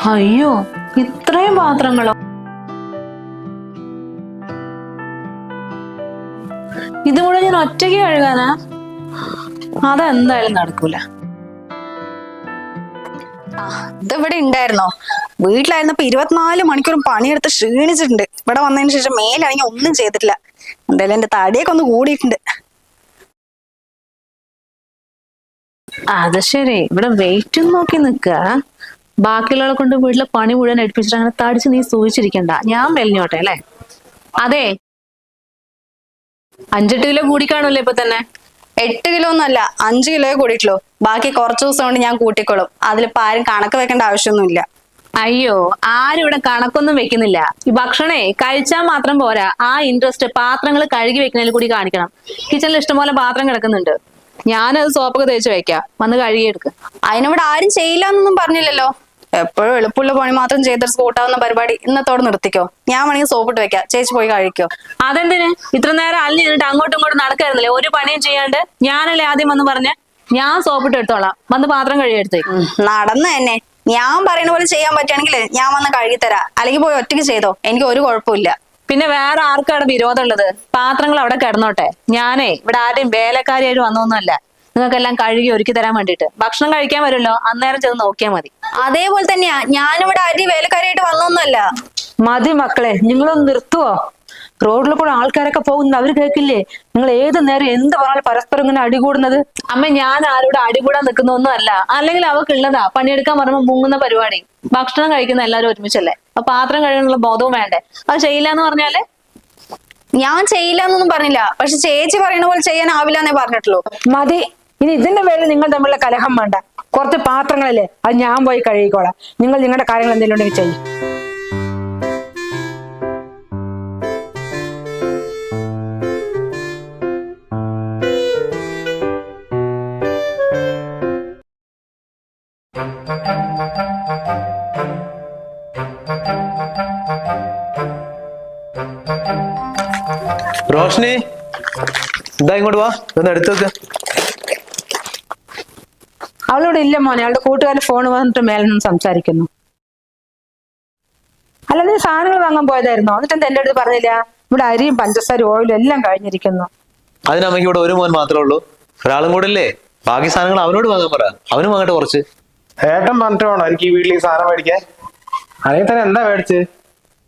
അയ്യോ, ഇത്രയും പാത്രങ്ങളോ? ഇത് മുഴുവൻ ഞാൻ ഒറ്റയ്ക്ക് കഴുകാനാ? അതെന്തായാലും നടക്കൂല. ഇതിവിടെ ഉണ്ടായിരുന്നോ? വീട്ടിലായിരുന്നപ്പോ 24 മണിക്കൂറും പണിയെടുത്ത് ക്ഷീണിച്ചിട്ടുണ്ട്. ഇവിടെ വന്നതിന് ശേഷം മേലാണെങ്കിൽ ഒന്നും ചെയ്തിട്ടില്ല. എന്തായാലും എന്റെ തടിയൊക്കെ ഒന്ന് കൂടിയിട്ടുണ്ട്. അത് ശരി, ഇവിടെ വെയിറ്റ് നോക്കി നിക്ക. ബാക്കിയുള്ളവളെ കൊണ്ട് വീട്ടിലെ പണി മുഴുവൻ എടുപ്പിച്ചിട്ട് അങ്ങനെ തടിച്ച് നീ സൂചിച്ചിരിക്കണ്ട. ഞാൻ മെലിഞ്ഞോട്ടെ അല്ലേ? അതെ, 5-8 കിലോ കൂടിക്കാണല്ലോ ഇപ്പൊ തന്നെ. 8 കിലോ ഒന്നല്ല, 5 കിലോയെ കൂടിയിട്ടുള്ളൂ. ബാക്കി കുറച്ച് ദിവസം കൊണ്ട് ഞാൻ കൂട്ടിക്കോളും. അതിലിപ്പോ ആരും കണക്ക് വെക്കേണ്ട ആവശ്യമൊന്നുമില്ല. അയ്യോ, ആരും ഇവിടെ കണക്കൊന്നും വെക്കുന്നില്ല. ഈ ഭക്ഷണേ കഴിച്ചാൽ മാത്രം പോരാ, ആ ഇൻട്രസ്റ്റ് പാത്രങ്ങൾ കഴുകി വെക്കുന്നതിൽ കൂടി കാണിക്കണം. കിച്ചണിൽ ഇഷ്ടംപോലെ പാത്രം കിടക്കുന്നുണ്ട്. ഞാനത് സോപ്പൊക്കെ തേച്ച് വെക്കാം, വന്ന് കഴുകിയെടുക്ക. അതിനിവിടെ ആരും ചെയ്യില്ല എന്നൊന്നും പറഞ്ഞില്ലല്ലോ. എപ്പോഴും എളുപ്പമുള്ള പണി മാത്രം ചെയ്തിട്ട് സ്കൂട്ടാവുന്ന പരിപാടി ഇന്നത്തോടെ നിർത്തിക്കോ. ഞാൻ വേണമെങ്കിൽ സോപ്പിട്ട് വെക്കാം, ചേച്ചി പോയി കഴിക്കോ. അതെന്തിന് ഇത്ര നേരം അല്ലി നിന്നിട്ട് അങ്ങോട്ടും ഇങ്ങോട്ടും നടക്കായിരുന്നില്ലേ? ഒരു പണിയും ചെയ്യാണ്ട് ഞാനല്ലേ ആദ്യം വന്ന് പറഞ്ഞ ഞാൻ സോപ്പിട്ട് എടുത്തോളാം, വന്ന് പാത്രം കഴുകിയെടുത്തേക്ക്. നടന്നു തന്നെ. ഞാൻ പറയുന്ന പോലെ ചെയ്യാൻ പറ്റുകയാണെങ്കിൽ ഞാൻ വന്ന് കഴുകിത്തരാം. അല്ലെങ്കിൽ പോയി ഒറ്റയ്ക്ക് ചെയ്തോ, എനിക്ക് ഒരു കുഴപ്പമില്ല. പിന്നെ വേറെ ആർക്കാണ് വിരോധം ഉള്ളത്? പാത്രങ്ങൾ അവിടെ കിടന്നോട്ടെ. ഞാനേ ഇവിടെ ആരെയും വേലക്കാരിയായിട്ട് വന്നൊന്നുമല്ല, നിങ്ങൾക്കെല്ലാം കഴുകി ഒരുക്കി തരാൻ വേണ്ടിട്ട്. ഭക്ഷണം കഴിക്കാൻ വരുമല്ലോ, അന്നേരം ചെന്ന് നോക്കിയാൽ മതി. അതേപോലെ തന്നെയാ, ഞാനിവിടെ ആരെയും വേലക്കാരിയായിട്ട് വന്നൊന്നുമല്ല. മതി മക്കളെ, നിങ്ങളൊന്ന് നിർത്തുവോ? റോഡിൽ കൂടെ ആൾക്കാരൊക്കെ പോകുന്നത് അവര് കേൾക്കില്ലേ? നിങ്ങൾ ഏത് നേരം എന്ത് പറഞ്ഞാലും പരസ്പരം ഇങ്ങനെ അടികൂടുന്നത്? അമ്മ, ഞാൻ ആരോട് അടികൂടാൻ നിൽക്കുന്നൊന്നും അല്ല. അല്ലെങ്കിൽ അവക്കുള്ളതാ പണിയെടുക്കാൻ പറയുമ്പോൾ മുങ്ങുന്ന പരിപാടി. ഭക്ഷണം കഴിക്കുന്ന എല്ലാവരും ഒരുമിച്ചല്ലേ, അപ്പൊ പാത്രം കഴുകാനുള്ള ബോധവും വേണ്ടേ? അത് ചെയ്യില്ല എന്ന് പറഞ്ഞാല്? ഞാൻ ചെയ്യില്ല എന്നൊന്നും പറഞ്ഞില്ല, പക്ഷെ ചേച്ചി പറയുന്ന പോലെ ചെയ്യാനാവില്ല എന്നേ പറഞ്ഞിട്ടുള്ളൂ. മതി, ഇനി ഇതിന്റെ പേരിൽ നിങ്ങൾ തമ്മിലുള്ള കലഹം വേണ്ട. കുറച്ച് പാത്രങ്ങളല്ലേ, അത് ഞാൻ പോയി കഴുകിക്കോളാം. നിങ്ങൾ നിങ്ങളുടെ കാര്യങ്ങൾ എന്തെങ്കിലും ഉണ്ടെങ്കിൽ ചെയ്യും. റോഷ്നി, ഇതാ ഇങ്ങോട്ട് വാ, ഒന്ന് എടുത്തു വെക്ക്. അവളോട് ഇല്ല മോനെ, അവളുടെ കൂട്ടുകാരൻ ഫോൺ വന്നിട്ട് മേലെ നിന്ന് സംസാരിക്കുന്നു. അല്ല, നീ സാധനങ്ങൾ വാങ്ങാൻ പോയതായിരുന്നോ? എന്നിട്ട് എന്താ എന്റെ അടുത്ത് പറഞ്ഞില്ല? ഇവിടെ അരിയും പഞ്ചസാരയും ഓയിലും എല്ലാം കഴിഞ്ഞിരിക്കുന്നു. അതിനമ്മയ്ക്ക് ഇവിടെ ഒരു മോൻ മാത്രമേ ഉള്ളൂ, ഒരാളും കൂടെ ഇല്ലേ? ബാക്കി സാധനങ്ങൾ അവനോട് വാങ്ങാൻ പറ, അവനും വാങ്ങട്ടെ കുറച്ച്. ഏട്ടൻ പറഞ്ഞിട്ട് വേണോ എനിക്ക് ഈ വീട്ടിൽ ഈ സാധനം മേടിക്കാൻ? അല്ലെങ്കിൽ തന്നെ എന്താ മേടിച്ച്?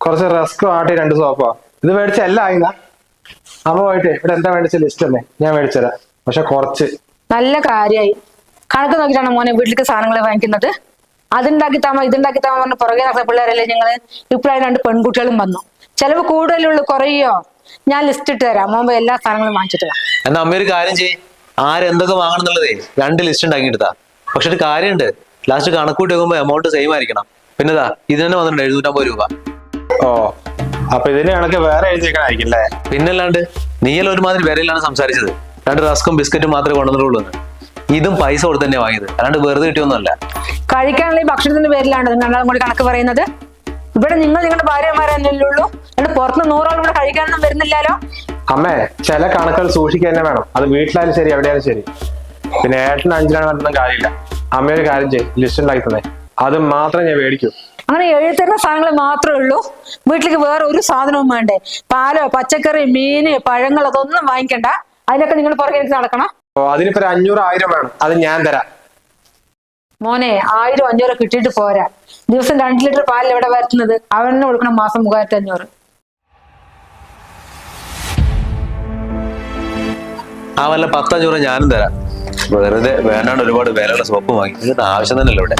കുറച്ച് റസ്ക് ആട്ടി 2 സോപ്പോ ഇത് മേടിച്ച എല്ലാം ആയിന്നാ? അമ്മ പോയിട്ട് ഇവിടെ എന്താ മേടിച്ച ലിസ്റ്റ് തന്നെ ഞാൻ മേടിച്ചതരാം, പക്ഷെ കുറച്ച്. നല്ല കാര്യമായി. കണക്ക് നോക്കിയിട്ടാണ് മോനെ വീട്ടിലേക്ക് സാധനങ്ങൾ വാങ്ങിക്കുന്നത്. അതുണ്ടാക്കി താമ ഇതുണ്ടാക്കി താമ പറഞ്ഞ പുറകെ നടക്കുന്ന പിള്ളേരല്ലേ ഞങ്ങള്. ഇപ്പോഴാണ് 2 പെൺകുട്ടികളും വന്നു. ചെലവ് കൂടുതലുള്ളൂ, കുറയോ? ഞാൻ ലിസ്റ്റ് ഇട്ട് തരാം, മോമ്പ് എല്ലാ സാധനങ്ങളും വാങ്ങിച്ചിട്ട് വാ. എന്നാ അമ്മ ഒരു കാര്യം ചെയ്യ്, ആരെന്തൊക്കെ വാങ്ങണം എന്നുള്ളതേ 2 ലിസ്റ്റ് ഉണ്ടാക്കി എടുത്താ. പക്ഷെ ഒരു കാര്യമുണ്ട്, ലാസ്റ്റ് കണക്കൂട്ടി വെക്കുമ്പോ എമൗണ്ട് സെയിം ആയിരിക്കണം. പിന്നെതാ ഇത് തന്നെ വന്നിട്ടുണ്ട് 750 രൂപ. ഓ, അപ്പൊ ഇതിന് കണക്ക് വേറെ എഴുതിയേക്കണായിരിക്കും അല്ലേ? പിന്നല്ലാണ്ട്, നീയല്ല ഒരുമാതിരി വിരയിലാണ് സംസാരിച്ചത്. 2 റസ്കും ബിസ്ക്കറ്റും മാത്രമേ കൊണ്ടുവന്നുള്ളൂ എന്ന്. ഇതും പൈസ കൊടുത്ത് തന്നെ വാങ്ങിയത്, അല്ലാണ്ട് വെറുതെ കിട്ടിയൊന്നുമല്ല. കഴിക്കാനുള്ള ഈ ഭക്ഷണത്തിന്റെ പേരിലാണ് നിങ്ങൾ കൂടി കണക്ക് പറയുന്നത്. ഇവിടെ നിങ്ങൾ നിങ്ങളുടെ ഭാര്യമാരല്ലേ ഉള്ളൂ, എന്നിട്ട് പുറത്ത് 100 ആളും കൂടെ കഴിക്കാനൊന്നും വരുന്നില്ലല്ലോ. അമ്മേ, ചില കണക്കുകൾ സൂക്ഷിക്കുക തന്നെ വേണം. അത് വീട്ടിലായാലും ശരി, എവിടെയാലും ശരി. പിന്നെ ഏട്ടന് 5 പറഞ്ഞൊന്നും കാര്യമില്ല. അമ്മ ഒരു കാര്യം ചെയ്യും, ലിസ്റ്റ് ഉണ്ടാക്കി തന്നെ, അത് മാത്രം ഞാൻ മേടിക്കൂ. അങ്ങനെ എഴുതുന്ന സാധനങ്ങൾ മാത്രമേ ഉള്ളൂ? വീട്ടിലേക്ക് വേറെ ഒരു സാധനവും വേണ്ടേ? പാലോ പച്ചക്കറി മീന് പഴങ്ങൾ അതൊന്നും വാങ്ങിക്കണ്ട. അതിനൊക്കെ നിങ്ങൾ പുറകെ നടക്കണം. ഓ, അതിനിപ്പോ 500 1000 വേണം, അത് ഞാൻ തരാം. മോനെ, 1000 500 കിട്ടിയിട്ട് പോരാ. ദിവസം 2 ലിറ്റർ പാലിൽ എവിടെ വരുത്തുന്നത്? അവനെ കൊടുക്കണം മാസം 3500. ആ വല്ല 10-500 ഞാനും തരാം. വെറുതെ വേണ്ടാണ്ട് ഒരുപാട് വിലയുള്ള സോപ്പ് വാങ്ങി, ഇതിന്റെ ആവശ്യം തന്നെയല്ലോ ഇവിടെ.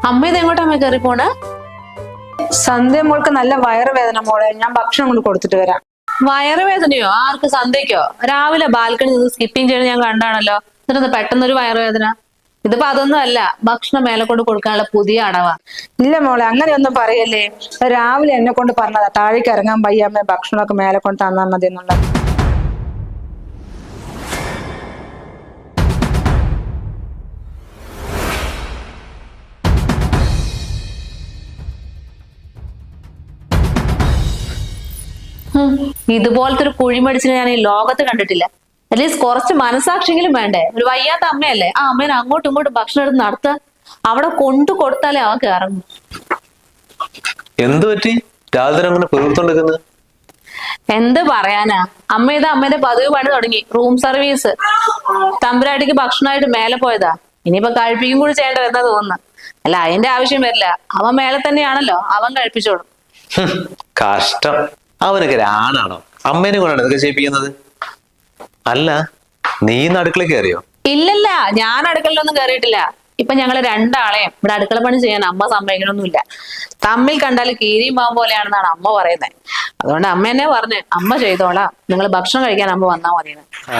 അമ്മ ഇത് എങ്ങോട്ടാ അമ്മ കയറി പോണേ? സന്ധ്യ മോൾക്ക് നല്ല വയറുവേദന മോളെ, ഞാൻ ഭക്ഷണം കൊണ്ട് കൊടുത്തിട്ട് വരാം. വയറുവേദനയോ? ആർക്ക്? സന്ധ്യക്കോ? രാവിലെ ബാൽക്കണി നിന്ന് സ്കിപ്പിംഗ് ചെയ്ത് ഞാൻ കണ്ടാണല്ലോ. എന്നിട്ട് പെട്ടെന്നൊരു വയറുവേദന. ഇതിപ്പോ അതൊന്നും അല്ല, ഭക്ഷണം മേലെ കൊണ്ട് കൊടുക്കാനുള്ള പുതിയ അടവാ. ഇല്ല മോളെ, അങ്ങനെയൊന്നും പറയല്ലേ. രാവിലെ എന്നെ കൊണ്ട് പറഞ്ഞതാ താഴേക്ക് ഇറങ്ങാൻ വയ്യാമ്മ, ഭക്ഷണമൊക്കെ മേലെ കൊണ്ട് തന്നാൽ മതി എന്നുള്ളത്. ഇതുപോലത്തെ ഒരു കുഴിമടിച്ചിന് ഞാൻ ഈ ലോകത്ത് കണ്ടിട്ടില്ല. അറ്റ്ലീസ്റ്റ് കുറച്ച് മനസാക്ഷിയെങ്കിലും വേണ്ടേ? ഒരു വയ്യാത്ത അമ്മയല്ലേ, ആ അമ്മേനെ അങ്ങോട്ടും ഇങ്ങോട്ടും ഭക്ഷണം എടുത്ത് നടത്തുക, അവിടെ കൊണ്ടു കൊടുത്താലേ അവർക്ക് ഇറങ്ങും. എന്ത് പറ്റി രാവിലെ അങ്ങനെ പുറത്തുകൊണ്ടിരിക്കുന്നത്? എന്ത് പറയാനാ, അമ്മേന്റെ പതിവ് പണി തുടങ്ങി, റൂം സർവീസ്. തമ്പുരാട്ടിക്ക് ഭക്ഷണമായിട്ട് മേലെ പോയതാ, ഇനിയിപ്പൊ കഴിപ്പിക്കും കൂടി ചെയ്യേണ്ട വരുന്ന തോന്നുന്നു. അല്ല അതിന്റെ ആവശ്യം വരില്ല, അവൻ മേലെ തന്നെയാണല്ലോ, അവൻ കഴിപ്പിച്ചോളും. കഷ്ടം, അവനൊക്കെ ആണാണോ? അമ്മേനെ കൊണ്ടാണ് ഇതൊക്കെ ചെയ്യിപ്പിക്കുന്നത്? അല്ല, നീ ഇന്ന് അടുക്കള കയറിയോ? ഇല്ലല്ല, ഞാൻ അടുക്കളയിലൊന്നും കയറിയിട്ടില്ല. ഇപ്പൊ ഞങ്ങള് രണ്ടാളെയും ഇവിടെ അടുക്കള പണി ചെയ്യാൻ അമ്മ സമ്മതിക്കണമൊന്നുമില്ല. തമ്മിൽ കണ്ടാൽ കീരിയും പാവം പോലെയാണെന്നാണ് അമ്മ പറയുന്നത്. അതുകൊണ്ട് അമ്മ എന്നെ പറഞ്ഞ് അമ്മ ചെയ്തോളാം, നിങ്ങൾ ഭക്ഷണം കഴിക്കാൻ അമ്മ വന്നാ മതിയെന്ന്. ആ,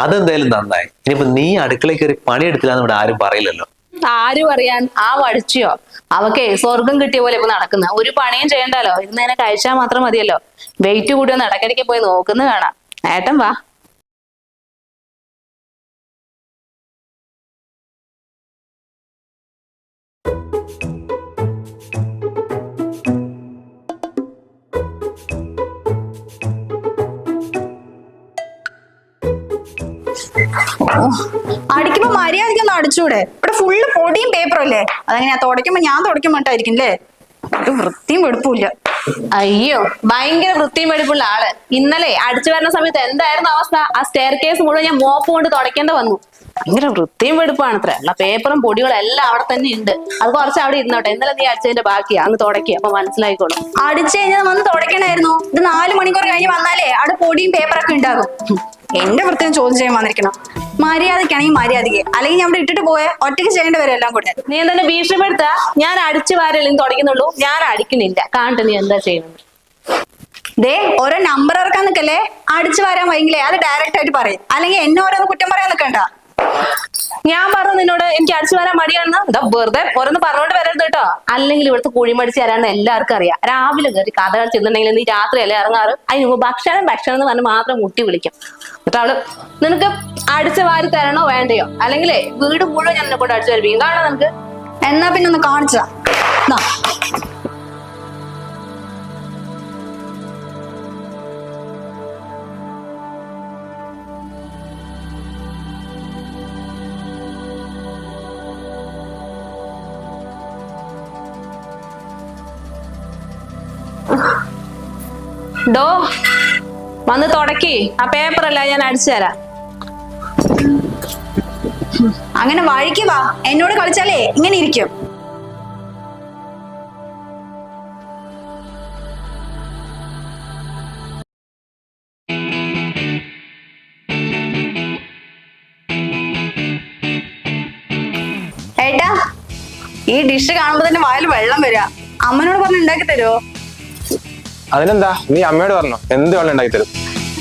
അതെന്തായാലും നന്നായി. ഇനിയിപ്പോ നീ അടുക്കളയിൽ കയറി പണിയെടുത്തില്ലാന്ന് ഇവിടെ ആരും പറയില്ലല്ലോ. ആരും അറിയാൻ, ആ വടിച്ചിയോ? അവക്കേ സ്വർഗം കിട്ടിയ പോലെ ഇപ്പൊ നടക്കുന്ന, ഒരു പണിയും ചെയ്യണ്ടല്ലോ, ഇന്ന് കഴിച്ചാൽ മാത്രം മതിയല്ലോ. വെയിറ്റ് കൂടി ഒന്ന് ഇടയ്ക്കിടയ്ക്ക് പോയി നോക്കുന്നത് കാണാം. ഏട്ടൻ വാ. അടിക്കുമ്പോ മര്യാദയ്ക്കൊന്നും അടിച്ചൂടെ? ഇവിടെ ഫുള്ള് പൊടിയും പേപ്പറും അല്ലേ? അതങ്ങനെ തുടയ്ക്കുമ്പോ ഞാൻ തുടയ്ക്കുമ്പോട്ടായിരിക്കും അല്ലേ? ഒരു വൃത്തിയും വെടുപ്പില്ല. അയ്യോ, ഭയങ്കര വൃത്തിയും വെടിപ്പുള്ള ആള്. ഇന്നലെ അടിച്ചു വരുന്ന സമയത്ത് എന്തായിരുന്നു അവസ്ഥ? ആ സ്റ്റെയർ കേസ് മുഴുവൻ ഞാൻ മോപ്പ് കൊണ്ട് തുടയ്ക്കേണ്ട വന്നു. ഭയങ്കര വൃത്തിയും വെടുപ്പാണ് അത്ര. ഉള്ള പേപ്പറും പൊടികളും എല്ലാം അവിടെ തന്നെ ഉണ്ട്. അത് കുറച്ച് അവിടെ ഇരുന്നോട്ടെ. ഇന്നലെ നീ അടിച്ചതിന്റെ ബാക്കിയാ, അങ്ങ് തുടക്കുക, അപ്പൊ മനസ്സിലായിക്കോളും. അടിച്ചു കഴിഞ്ഞാൽ വന്ന് തുടയ്ക്കണായിരുന്നു. ഇത് 4 മണിക്കൂർ കഴിഞ്ഞ് വന്നാലേ അവിടെ പൊടിയും പേപ്പറൊക്കെ ഉണ്ടാകും. എന്റെ വൃത്തിയും ചോദ്യം ചെയ്യാൻ വന്നിരിക്കണം. മര്യാദക്കാണെങ്കിൽ മര്യാദയ്ക്ക്, അല്ലെങ്കിൽ ഞാൻ ഇവിടെ ഇട്ടിട്ട് പോയെ ഒറ്റയ്ക്ക് ചെയ്യേണ്ടി വരും എല്ലാം കൂടെ. നീ എന്തെങ്കിലും ഭീഷണിപ്പെടുത്താ? ഞാൻ അടിച്ചു വാരല്ലെങ്കിൽ തുടയ്ക്കുന്നുള്ളൂ, ഞാൻ അടിക്കുന്നില്ല. കാണട്ടെ നീ എന്താ ചെയ്യുന്നത്. ദേ, ഓരോ നമ്പർ ഇറക്കാൻ നിൽക്കല്ലേ. അടിച്ചു വരാൻ വൈകില്ലേ അത് ഡയറക്റ്റ് ആയിട്ട് പറയും, അല്ലെങ്കിൽ എന്നെ ഓരോന്ന് കുറ്റം പറയാൻ നിൽക്കണ്ട. ഞാൻ പറഞ്ഞു നിന്നോട് എനിക്ക് അടിച്ചു വരാൻ മടിയാണെന്ന്. എന്താ വെറുതെ ഓരോന്ന് പറഞ്ഞോണ്ട് വരരുത് കേട്ടോ. അല്ലെങ്കിൽ ഇവിടുത്തെ കുഴിമടിച്ച് തരാന്ന് എല്ലാവർക്കും അറിയാം. രാവിലെ കയറി കഥ ചെന്നുണ്ടെങ്കിൽ നീ രാത്രിയല്ലേ ഇറങ്ങാറ്. അതിന് മുമ്പ് ഭക്ഷണം എന്ന് പറഞ്ഞ് മാത്രം മുട്ടി വിളിക്കും. എന്നിട്ട് അവള് നിനക്ക് അടിച്ചു വാരി തരണോ വേണ്ടയോ, അല്ലെങ്കിലേ വീട് മുഴുവൻ ഞാൻ എന്നെ കൊണ്ട് അടിച്ചു വരിപ്പിക്കും. കാണാ നിനക്ക്? എന്നാ പിന്നെ ഒന്ന് കാണിച്ചാ. ഡോ വന്ന് തുടക്കി, ആ പേപ്പറല്ല ഞാൻ അടിച്ചു തരാം. അങ്ങനെ വഴിക്ക് വാ, എന്നോട് കളിച്ചാലേ ഇങ്ങനെ ഇരിക്കും. ഏട്ടാ, ഈ ഡിഷ് കാണുമ്പോ തന്നെ വായിൽ വെള്ളം വരിക. അമ്മനോട് പറഞ്ഞ് ഉണ്ടാക്കി തരുമോ? അതിനെന്താ, നീ അമ്മയോട് പറഞ്ഞോ, എന്ത് വെള്ളം ഉണ്ടാക്കി തരും.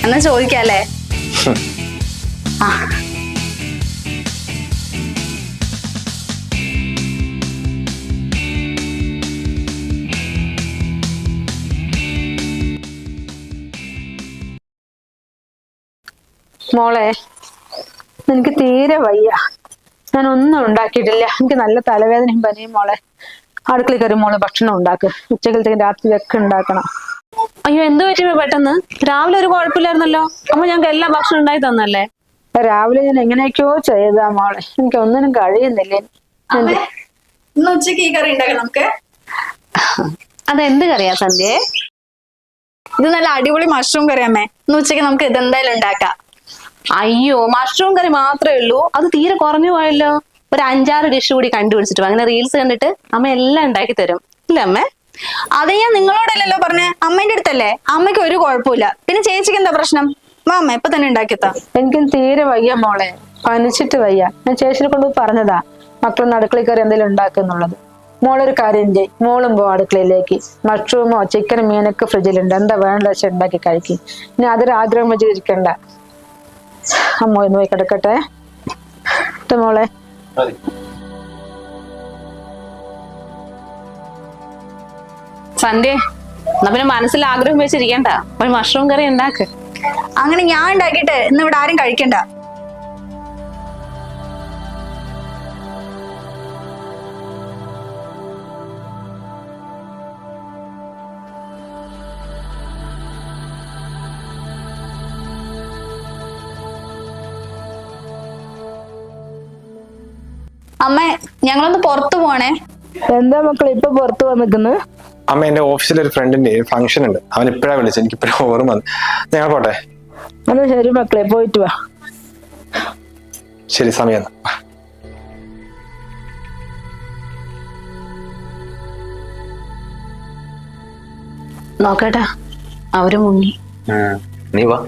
എന്നാ ചോദിക്കല്ലേ. ആ, മോളെ, എനിക്ക് തീരെ വയ്യ. ഞാൻ ഒന്നും ഉണ്ടാക്കിയിട്ടില്ല. എനിക്ക് നല്ല തലവേദനയും പനിയും. മോളെ, അടുക്കള കയറി മോള് ഭക്ഷണം ഉണ്ടാക്ക്. ഉച്ചക്കലത്തേക്ക് രാത്രിയൊക്കെ ഉണ്ടാക്കണം. അയ്യോ, എന്ത് പറ്റി പെട്ടെന്ന്? രാവിലെ ഒരു കുഴപ്പമില്ലായിരുന്നല്ലോ. അമ്മ ഞങ്ങൾക്ക് എല്ലാം ഭക്ഷണം ഉണ്ടാക്കി തന്നല്ലേ. രാവിലെ ഞാൻ എങ്ങനെയൊക്കെയോ ചെയ്താ മോളെ, എനിക്ക് ഒന്നിനും കഴിയുന്നില്ല. ഇന്ന് ഉച്ചക്ക് ഈ കറി ഉണ്ടാക്കാം നമുക്ക്. അതെന്ത് കറിയാ സന്ധ്യേ? ഇത് നല്ല അടിപൊളി മഷ്റൂം കറി അമ്മേ. ഇന്ന് ഉച്ചക്ക് നമുക്ക് ഇതെന്തായാലും ഉണ്ടാക്കാം. അയ്യോ, മഷ്റൂം കറി മാത്രമേ ഉള്ളൂ? അത് തീരെ കുറഞ്ഞു പോയല്ലോ. ഒരു 5-6 ഡിഷ് കൂടി കണ്ടുപിടിച്ചിട്ട് അങ്ങനെ റീൽസ് കണ്ടിട്ട് അമ്മ എല്ലാം ഉണ്ടാക്കി തരും ഇല്ല അമ്മേ? അത് ഞാൻ നിങ്ങളോടല്ലല്ലോ പറഞ്ഞേ, അമ്മേന്റെ അടുത്തല്ലേ. അമ്മയ്ക്ക് ഒരു കുഴപ്പമില്ല. പിന്നെ ചേച്ചിക്ക് എന്താ പ്രശ്നം? വാ അമ്മ, ഇപ്പൊ തന്നെ ഉണ്ടാക്കിത്താ. എനിക്കും തീരെ വയ്യ മോളെ, പനിച്ചിട്ട് വയ്യ. ഞാൻ ചേച്ചിനെ കൊണ്ട് പറഞ്ഞതാ മക്കളൊന്ന് അടുക്കളയിൽ കയറി എന്തെങ്കിലും ഉണ്ടാക്കുന്നുള്ളത്. മോളൊരു കാര്യം ചെയ്, മോളും പോ അടുക്കളയിലേക്ക്. മഷ്റൂമോ ചിക്കനും മീനൊക്കെ ഫ്രിഡ്ജിലുണ്ട്, എന്താ വേണ്ട വെച്ചാൽ ഉണ്ടാക്കി കഴിക്കും. ഇനി അതൊരു ആഗ്രഹം വെച്ചിരിക്കണ്ട. അമ്മ ഒന്ന് പോയി കിടക്കട്ടെ മോളെ. സന്ധ്യ, എന്നാ പിന്നെ മനസ്സിൽ ആഗ്രഹം വെച്ചിരിക്കണ്ട, ഒരു മഷ്റൂം കറി ഉണ്ടാക്ക്. അങ്ങനെ ഞാൻ ഉണ്ടാക്കിയിട്ട് ഇന്ന് ഇവിടെ ആരും കഴിക്കണ്ട. ഞങ്ങളൊന്ന് പുറത്തു പോണേ. എന്താ മക്കളെ ഇപ്പൊ പുറത്ത് വന്നിക്കുന്നു? അമ്മ എന്റെ ഓഫീസിലെ ഒരു ഫ്രണ്ടിന്റെ ഫംഗ്ഷൻ ഉണ്ട്, അവൻ ഇപ്പഴാ വിളിച്ചത്, എനിക്ക് ഇപ്പഴാ ഓർമ്മ വന്നു. ഞങ്ങൾ പോട്ടെ. എന്നാ ശരി മക്കളെ, പോയിട്ട് വാ. ശരി, സമയം. നോക്കട്ടാ, അവര് മുങ്ങി. നീ വാ.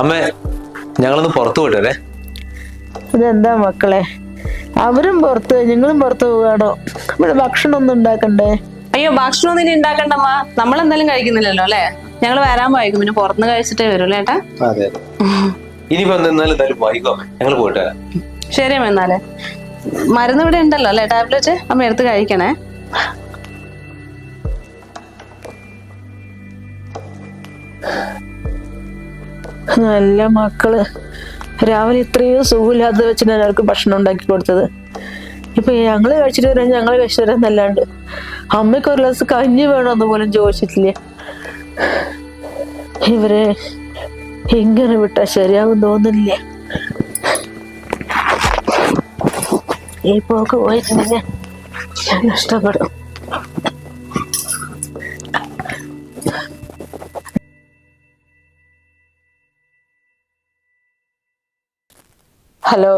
അമ്മേ, ഞങ്ങളൊന്ന് പുറത്തു പോയിട്ടേ. ഇതെന്താ മക്കളെ, അവരും പുറത്ത് നിങ്ങളും പുറത്ത് പോവാണോ? ഇവിടെ ഭക്ഷണം ഒന്നും ഉണ്ടാക്കണ്ടേ? അയ്യോ, ഭക്ഷണം ഇനി ഉണ്ടാക്കണ്ടമ്മ, നമ്മൾ എന്തായാലും കഴിക്കുന്നില്ലല്ലോ അല്ലെ. ഞങ്ങൾ വരാൻ വൈകും, പിന്നെ പുറത്തുനിന്ന് കഴിച്ചിട്ടേ വരൂല്ലേ ഏട്ടാ. അതെ, ഇനിയിപ്പോ എന്തായാലും വൈകോ അമ്മേ, ഞങ്ങൾ പോയിട്ട് വരാം. ശരി അമ്മ, എന്നാലേ മരുന്ന് ഇവിടെ ഉണ്ടല്ലോ അല്ലെ, ടാബ്ലറ്റ് അമ്മ എടുത്ത് കഴിക്കണേ. നല്ല മക്കള്, രാവിലെ ഇത്രയും സുഖമില്ലാതെ വെച്ചിട്ട് അവർക്ക് ഭക്ഷണം ഉണ്ടാക്കി കൊടുത്തത്. ഇപ്പൊ ഞങ്ങള് കഴിച്ചിട്ട് വരാൻ ഞങ്ങള് കഴിച്ചിട്ട് വരാന്നല്ലാണ്ട് അമ്മയ്ക്ക് ഒരു ഗ്ലാസ് കഞ്ഞി വേണമെന്ന് പോലും ചോദിച്ചിട്ടില്ല. ഇവരെ ഇങ്ങനെ വിട്ടാ ശരിയാവും തോന്നില്ല. ഈ പോക്ക് പോയിട്ടുണ്ടെങ്കിൽ ഞാൻ ഇഷ്ടപ്പെടും. ഹലോ.